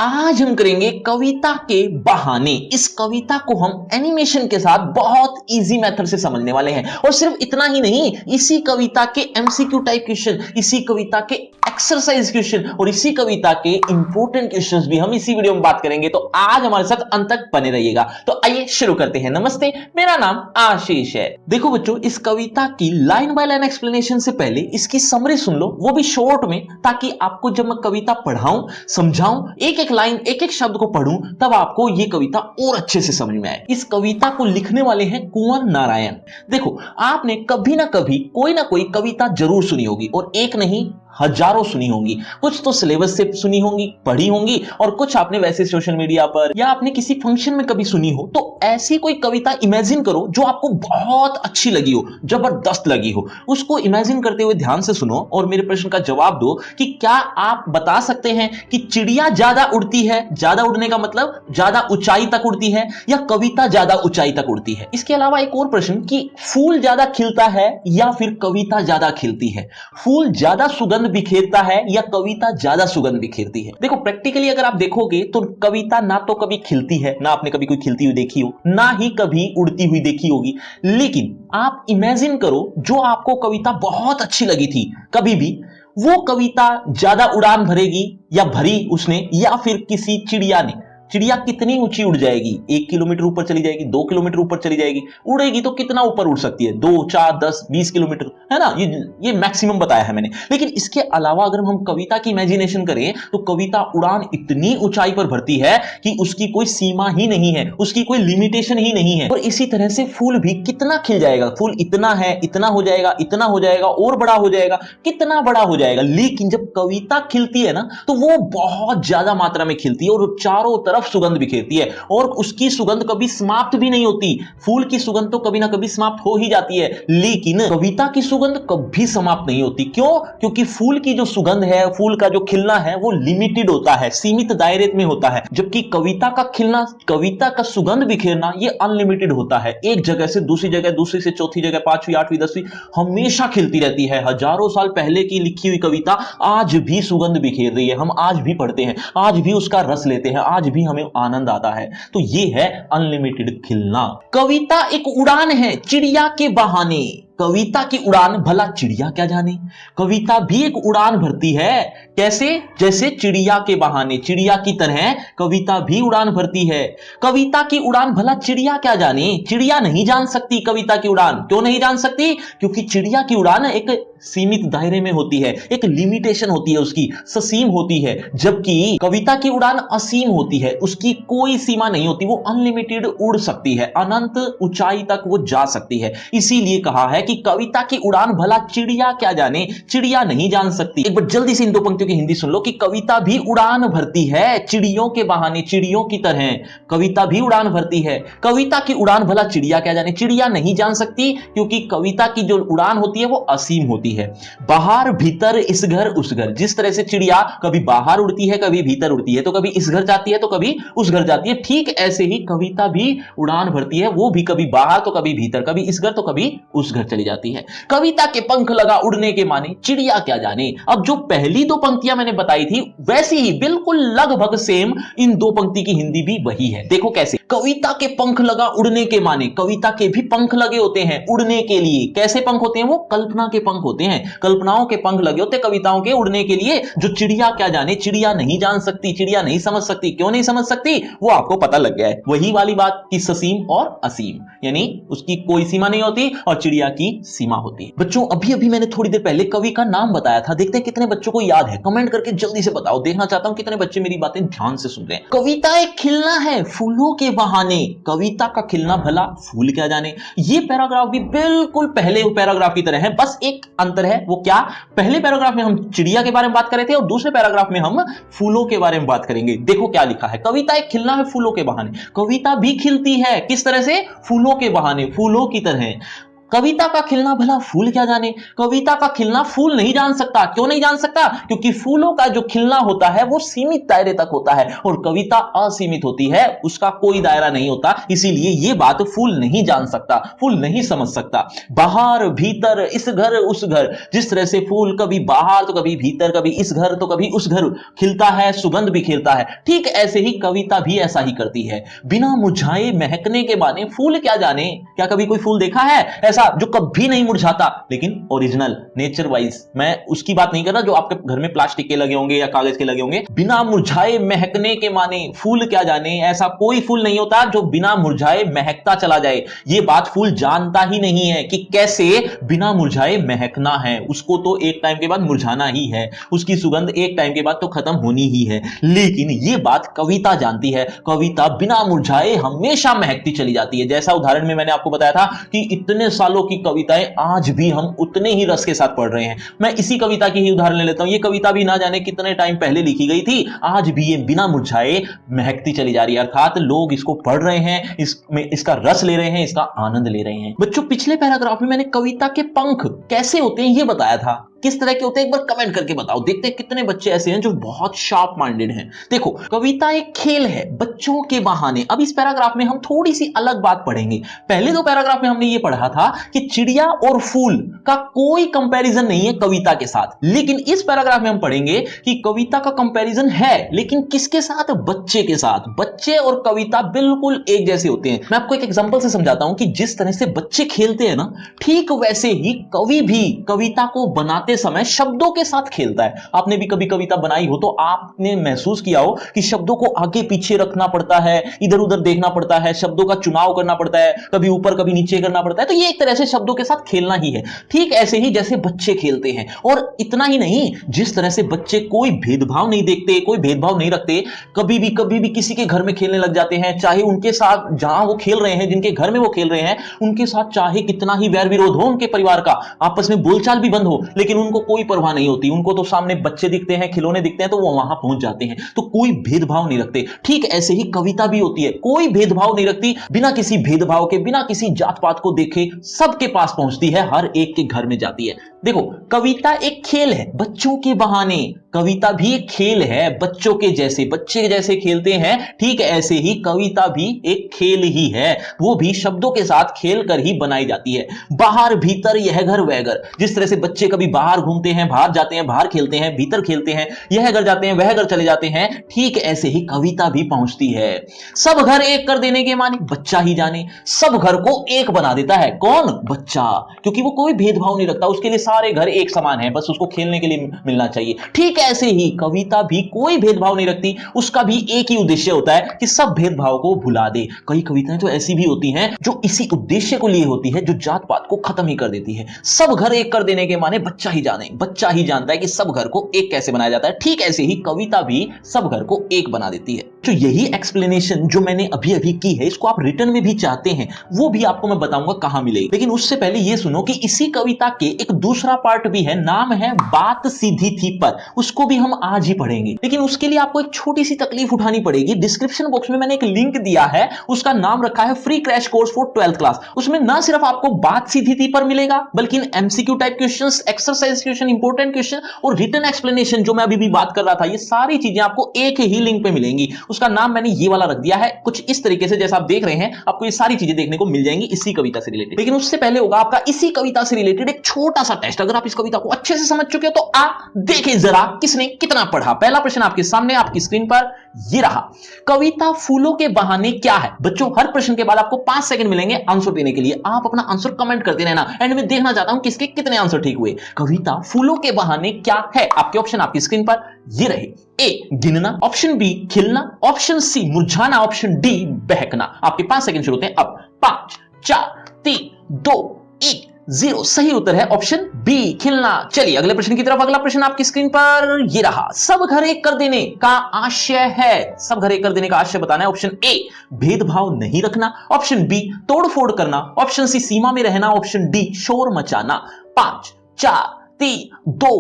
आज हम करेंगे कविता के बहाने। इस कविता को हम एनिमेशन के साथ बहुत इजी मेथड से समझने वाले हैं। और सिर्फ इतना ही नहीं, इसी कविता के एमसीक्यू टाइप क्वेश्चन, इसी कविता के एक्सरसाइज क्वेश्चन और इसी कविता के इंपॉर्टेंट क्वेश्चंस भी हम इसी वीडियो में बात करेंगे। तो आज हमारे साथ अंत तक बने रहिएगा। तो आइए शुरू करते हैं। नमस्ते, मेरा नाम आशीष है। देखो बच्चों, इस कविता की लाइन बाय लाइन एक्सप्लेनेशन से पहले इसकी समरी सुन लो, वो भी शॉर्ट में, ताकि आपको जब मैं कविता पढ़ाऊं, समझाऊं, एक एक लाइन, एक एक शब्द को पढ़ूं, तब आपको यह कविता और अच्छे से समझ में आए। इस कविता को लिखने वाले हैं कुंवर नारायण। देखो, आपने कभी ना कभी कोई ना कोई कविता जरूर सुनी होगी, और एक नहीं हजारों सुनी होंगी। कुछ तो सिलेबस से सुनी होंगी, पढ़ी होंगी, और कुछ आपने वैसे सोशल मीडिया पर या आपने किसी फंक्शन में कभी सुनी हो। तो ऐसी कोई कविता इमेजिन करो जो आपको बहुत अच्छी लगी हो, जबरदस्त लगी हो। उसको इमेजिन करते हुए ध्यान से सुनो और मेरे प्रश्न का जवाब दो कि क्या आप बता सकते हैं कि चिड़िया ज्यादा उड़ती है, ज्यादा उड़ने का मतलब ज्यादा ऊंचाई तक उड़ती है, या कविता ज्यादा ऊंचाई तक उड़ती है? इसके अलावा एक और प्रश्न कि फूल ज्यादा खिलता है या फिर कविता ज्यादा खिलती है? फूल ज्यादा सुगंध बिखेरता है या कविता ज्यादा सुगंध बिखेरती है? देखो, प्रैक्टिकली अगर आप देखोगे तो कविता ना तो कभी खिलती है, ना आपने कभी कोई खिलती हुई देखी हो, ना ही कभी उड़ती हुई देखी होगी। लेकिन आप इमेजिन करो, जो आपको कविता बहुत अच्छी लगी थी कभी भी, वो कविता ज्यादा उड़ान भरेगी या भरी उसने, या फिर किसी चिड़िया ने। चिड़िया कितनी ऊंची उड़ जाएगी? 1 किलोमीटर ऊपर चली जाएगी, 2 किलोमीटर ऊपर चली जाएगी। उड़ेगी तो कितना ऊपर उड़ सकती है? 2, 4, 10, 20 किलोमीटर, है ना? ये मैक्सिमम बताया है मैंने। लेकिन इसके अलावा अगर हम कविता की इमेजिनेशन करें तो कविता उड़ान इतनी ऊंचाई पर भरती है कि उसकी कोई सीमा ही नहीं है, उसकी कोई लिमिटेशन ही नहीं है। और इसी तरह से फूल भी कितना खिल जाएगा? फूल इतना है, इतना हो जाएगा, इतना हो जाएगा, और बड़ा हो जाएगा, कितना बड़ा हो जाएगा। लेकिन जब कविता खिलती है ना, तो वो बहुत ज्यादा मात्रा में खिलती है और चारों तरफ सुगंध बिखेरती है, और उसकी सुगंध कभी समाप्त भी नहीं होती। फूल की सुगंध तो कभी ना कभी समाप्त हो ही जाती है, लेकिन कविता की सुगंध कभी समाप्त नहीं होती। क्यों? क्योंकि फूल की जो सुगंध है, फूल का जो खिलना है, वो लिमिटेड होता है, सीमित दायरे में होता है। जबकि कविता का खिलना, कविता का सुगंध बिखेरना, ये अनलिमिटेड होता है। एक जगह से दूसरी जगह, दूसरी से चौथी जगह, 5वीं, 8वीं, 10वीं हमेशा खिलती रहती है। हजारों साल पहले की लिखी हुई कविता आज भी सुगंध बिखेर रही है। हम आज भी पढ़ते हैं, आज भी उसका रस लेते हैं, आज भी हमें आनंद आता है। तो यह है अनलिमिटेड खिलना। कविता एक उड़ान है चिड़िया के बहाने। कविता की उड़ान भला चिड़िया क्या जाने? कविता भी एक उड़ान भरती है। कैसे? जैसे चिड़िया के बहाने, चिड़िया की तरह कविता भी उड़ान भरती है। कविता की उड़ान भला चिड़िया क्या जाने? चिड़िया नहीं जान सकती कविता की उड़ान। क्यों नहीं जान सकती? क्योंकि चिड़िया की उड़ान एक सीमित दायरे में होती है, एक लिमिटेशन होती है, उसकी ससीम होती है। जबकि कविता की उड़ान असीम होती है, उसकी कोई सीमा नहीं होती, वो अनलिमिटेड उड़ सकती है, अनंत ऊंचाई तक वो जा सकती है। इसीलिए कहा है कि कविता की उड़ान भला चिड़िया क्या जाने, चिड़िया नहीं जान सकती। एक बार जल्दी से इन दो पंक्तियों की हिंदी सुन लो कि कविता भी उड़ान भरती है चिड़ियों के बहाने, चिड़ियों की तरह कविता भी उड़ान भरती है। कविता की उड़ान भला चिड़िया क्या जाने, चिड़िया नहीं जान सकती, क्योंकि कविता की जो उड़ान होती है वो असीम होती है। बाहर भीतर, इस घर उस घर। जिस तरह से चिड़िया कभी बाहर उड़ती है, कभी भीतर उड़ती है, तो कभी इस घर जाती है तो कभी उस घर जाती है, ठीक ऐसे ही कविता भी उड़ान भरती है। वो भी कभी बाहर तो कभी भीतर, कभी इस घर तो कभी उस घर चली जाती है। कविता के पंख लगा उड़ने के माने, चिड़िया क्या जाने। अब जो पहली दो पंक्तियां मैंने बताई थी, वैसी ही बिल्कुल लगभग सेम इन दो पंक्ति की हिंदी भी वही है। देखो कैसे। कविता के पंख लगा उड़ने के माने, कविता के भी पंख लगे होते हैं उड़ने के लिए। कैसे पंख होते हैं? वो कल्पना के पंख होते हैं, कल्पनाओं के पंख लगे होते कविताओं के उड़ने के लिए। जो चिड़िया क्या जाने, चिड़िया नहीं जान सकती, चिड़िया नहीं समझ सकती। क्यों नहीं समझ सकती? वो आपको पता लग गया है। वही वाली बात कि ससीम और असीम, यानी उसकी कोई सीमा नहीं होती और चिड़िया की सीमा होती है। बच्चों, अभी अभी मैंने थोड़ी देर पहले कवि का नाम बताया था, देखते हैं कितने बच्चों को याद है। कमेंट करके जल्दी से बताओ, देखना चाहता हूं कितने बच्चे मेरी बातें ध्यान से सुन रहे हैं। कविता एक खिलना है फूलों के बहाने, कविता का खिलना भला फूल क्या जाने। ये पैराग्राफ भी बिल्कुल पहले पैराग्राफ की तरह है, बस एक अंतर है। वो क्या? पहले पैराग्राफ में हम चिड़िया के बारे में बात कर रहे थे और दूसरे पैराग्राफ में हम फूलों के बारे में बात करेंगे। देखो क्या लिखा है। कविता एक खिलना है फूलों के बहाने। कविता भी खिलती है, किस तरह से? फूलों के बहाने, फूलों की तरह। कविता का खिलना भला फूल क्या जाने। कविता का खिलना फूल नहीं जान सकता। क्यों नहीं जान सकता? क्योंकि फूलों का जो खिलना होता है वो सीमित दायरे तक होता है और कविता असीमित होती है, उसका कोई दायरा नहीं होता। इसीलिए ये बात फूल नहीं जान सकता, फूल नहीं समझ सकता। बाहर भीतर, इस घर उस घर, जिस तरह से फूल कभी बाहर तो कभी भीतर, कभी इस घर तो कभी उस घर खिलता है, सुगंध भी खिलता है, ठीक ऐसे ही कविता भी ऐसा ही करती है। बिना मुरझाए महकने के माने फूल क्या जाने। क्या कभी कोई फूल देखा है ऐसा जो कभी नहीं मुरझाता, लेकिन ओरिजिनल नेचर वाइज? मैं उसकी बात नहीं कर रहा जो आपके घर में प्लास्टिक के लगे होंगे या कागज के लगे होंगे। बिना मुरझाए महकने के माने फूल क्या जाने, ऐसा कोई फूल नहीं होता जो बिना मुरझाए महकता चला जाए। ये बात फूल जानता ही नहीं है कि कैसे बिना मुरझाए महकना है। उसको तो एक टाइम के बाद मुरझाना ही है, उसकी सुगंध एक टाइम के बाद तो खत्म होनी ही है। लेकिन ये बात कविता जानती है। कविता बिना मुरझाए हमेशा महकती चली जाती है। जैसा उदाहरण में मैंने आपको बताया था कि इतने सालों की कविताएं आज भी हम उतने ही रस के साथ पढ़ रहे हैं। मैं इसी कविता की ही उदाहरण ले लेता हूं। ये कविता भी ना जाने कितने टाइम पहले लिखी गई थी, आज भी ये बिना मुरझाए महकती चली जा रही है। अर्थात लोग इसको पढ़ रहे हैं, इसमें इसका रस ले रहे हैं, इसका आनंद ले रहे हैं। बच्चों, पिछले पैराग्राफ में मैंने कविता के पंख कैसे होते हैं ये बताया था। किस तरह के होते हैं एक बार कमेंट करके बताओ। देखते हैं कितने बच्चे ऐसे हैं जो बहुत शार्प माइंडेड हैं। देखो, कविता एक खेल है बच्चों के बहाने। अब इस पैराग्राफ में हम थोड़ी सी अलग बात पढ़ेंगे। पहले दो पैराग्राफ में हमने ये पढ़ा था कि चिड़िया और फूल का कोई कंपैरिजन नहीं है कविता के साथ, लेकिन इस पैराग्राफ में हम पढ़ेंगे कि कविता का कंपैरिजन है, लेकिन किसके साथ? बच्चे के साथ। बच्चे और कविता बिल्कुल एक जैसे होते हैं। मैं आपको एक एग्जांपल से समझाता हूं कि जिस तरह से बच्चे खेलते हैं ना, ठीक वैसे ही कवि भी कविता को बनाते समय शब्दों के साथ खेलता है। आपने भी कभी कविता बनाई हो तो आपने महसूस किया हो कि शब्दों को आगे पीछे रखना पड़ता है, इधर उधर देखना पड़ता है, शब्दों का चुनाव करना पड़ता है, कभी ऊपर कभी नीचे करना पड़ता है। तो ये एक तरह से शब्दों के साथ खेलना ही है। ठीक ऐसे ही जैसे बच्चे खेलते हैं। और इतना ही नहीं, जिस तरह से बच्चे कोई भेदभाव नहीं देखते, कोई भेदभाव नहीं रखते, कभी भी किसी के घर में खेलने लग जाते हैं, चाहे उनके साथ जहां वो खेल रहे हैं, जिनके घर में वो खेल रहे हैं, उनके साथ चाहे कितना ही वैर विरोध हो उनके परिवार का, आपस में बोलचाल भी बंद हो, लेकिन उनको कोई परवाह नहीं होती। उनको तो सामने बच्चे दिखते हैं, खिलौने दिखते हैं, तो वो वहां पहुंच जाते हैं। तो कोई भेदभाव नहीं रखते। ठीक ऐसे ही कविता भी होती है, कोई भेदभाव नहीं रखती, बिना किसी भेदभाव के, बिना किसी जात पात को देखे सबके पास पहुंचती है, हर एक के घर में जाती है। देखो, कविता एक खेल है बच्चों के बहाने। कविता भी एक खेल है बच्चों के जैसे, बच्चे जैसे खेलते हैं, ठीक ऐसे ही कविता भी एक खेल ही है। वो भी शब्दों के साथ खेल कर ही बनाई जाती है। बाहर भीतर, यह घर वह घर। जिस तरह से बच्चे कभी बाहर घूमते हैं, बाहर जाते हैं, बाहर खेलते हैं, भीतर खेलते हैं, यह घर जाते हैं, वह घर चले जाते हैं, ठीक ऐसे ही कविता भी पहुंचती है। सब घर एक कर देने के माने बच्चा ही जाने। सब घर को एक बना देता है कौन? बच्चा। क्योंकि वो कोई भेदभाव नहीं रखता, उसके लिए सारे घर एक समान है, बस उसको खेलने के लिए मिलना चाहिए। ठीक ऐसे ही कविता भी कोई भेदभाव नहीं रखती, उसका भी एक ही उद्देश्य होता है कि सब भेदभाव को भुला दे। कई कविताएं तो ऐसी भी होती हैं जो इसी उद्देश्य को लिए होती है, जो जात पात को खत्म ही कर देती है। सब घर एक कर देने के माने बच्चा ही जाने। बच्चा ही जानता है कि सब घर को एक कैसे बनाया जाता है। ठीक ऐसे ही कविता भी सब घर को एक बना देती है। तो यही एक्सप्लेनेशन जो मैंने अभी अभी की है, इसको आप रिटर्न में भी चाहते हैं, वो भी आपको मैं बताऊंगा कहां मिलेगी। लेकिन उससे पहले ये सुनो कि इसी कविता के एक दूसरा पार्ट भी है, नाम है बात सीधी थी पर। उसको भी हम आज ही पढ़ेंगे, लेकिन उसके लिए आपको एक छोटी सी तकलीफ उठानी पड़ेगी। डिस्क्रिप्शन बॉक्स में मैंने एक लिंक दिया है, उसका नाम रखा है free crash course for 12th class. उसमें ना सिर्फ आपको बात सीधी थी पर मिलेगा, बल्कि MCQ type questions, exercise question, important question और रिटन एक्सप्लेनेशन जो मैं अभी भी बात कर रहा था, ये सारी चीजें आपको एक ही लिंक पे मिलेंगी। उसका नाम मैंने ये वाला रख दिया है, कुछ इस तरीके से जैसा आप देख रहे हैं, आपको ये सारी चीजें देखने को मिल जाएंगी इसी कविता से रिलेटेड। लेकिन उससे पहले होगा आपका इसी कविता से रिलेटेड एक छोटा सा टेस्ट। अगर आप इस कविता को अच्छे से समझ चुके हो तो आप देखें जरा किसने कितना पढ़ा। पहला प्रश्न आपके सामने, आपकी स्क्रीन पर ये रहा। कविता फूलों के बहाने क्या है? बच्चों, हर प्रश्न के बाद आपको 5 सेकंड मिलेंगे आंसर देने के लिए। आप अपना आंसर कमेंट करते रहना, एंड में देखना चाहता हूं किसके कितने आंसर ठीक हुए। कविता फूलों के बहाने क्या है? आपके ऑप्शन आपकी स्क्रीन पर ये रहे। ए गिनना, ऑप्शन बी खिलना, ऑप्शन सी मुरझाना, ऑप्शन डी बहकना। आपके 5 सेकंड शुरू होते हैं अब। 5 4 3 2 1 0। सही उत्तर है ऑप्शन बी, खिलना। चलिए अगले प्रश्न की तरफ। अगला प्रश्न आपकी स्क्रीन पर ये रहा। सब घर एक कर देने का आशय है। सब घर एक कर देने का आशय बताना है। ऑप्शन ए भेदभाव नहीं रखना, ऑप्शन बी तोड़फोड़ करना, ऑप्शन सी सीमा में रहना, ऑप्शन डी शोर मचाना। 5 4 3 2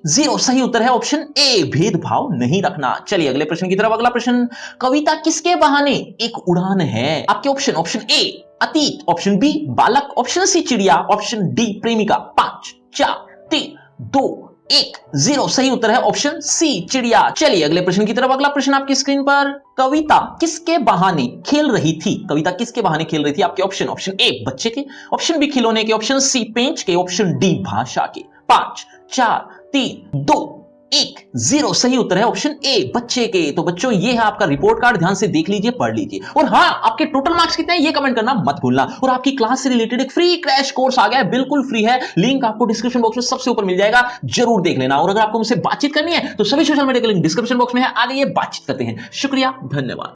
0 सही उत्तर है ऑप्शन ए, भेदभाव नहीं रखना। चलिए अगले प्रश्न की तरफ। अगला प्रश्न, कविता किसके बहाने एक उड़ान है? आपके ऑप्शन, ऑप्शन ए अतीत, ऑप्शन बी बालक, ऑप्शन सी चिड़िया, ऑप्शन डी प्रेमिका। 5 4 3 2 1 0 सही उत्तर है ऑप्शन सी, चिड़िया। चलिए अगले प्रश्न की तरफ। अगला प्रश्न आपकी स्क्रीन पर, कविता किसके बहाने खेल रही थी? कविता किसके बहाने खेल रही थी? आपके ऑप्शन, ऑप्शन ए बच्चे के, ऑप्शन बी खिलौने के, ऑप्शन सी पेंच के, ऑप्शन डी भाषा के। 5 4 3 2 1 0 सही उत्तर है ऑप्शन ए, बच्चे के। तो बच्चों ये है आपका रिपोर्ट कार्ड, ध्यान से देख लीजिए, पढ़ लीजिए। और हाँ, आपके टोटल मार्क्स कितने हैं ये कमेंट करना मत भूलना। और आपकी क्लास से रिलेटेड एक फ्री क्रैश कोर्स आ गया है, बिल्कुल फ्री है, लिंक आपको डिस्क्रिप्शन बॉक्स में सबसे ऊपर मिल जाएगा, जरूर देख लेना। और अगर आपको मुझसे बातचीत करनी है तो सभी सोशल मीडिया के लिंक डिस्क्रिप्शन बॉक्स में है, आ जाइए बातचीत करते हैं। शुक्रिया, धन्यवाद।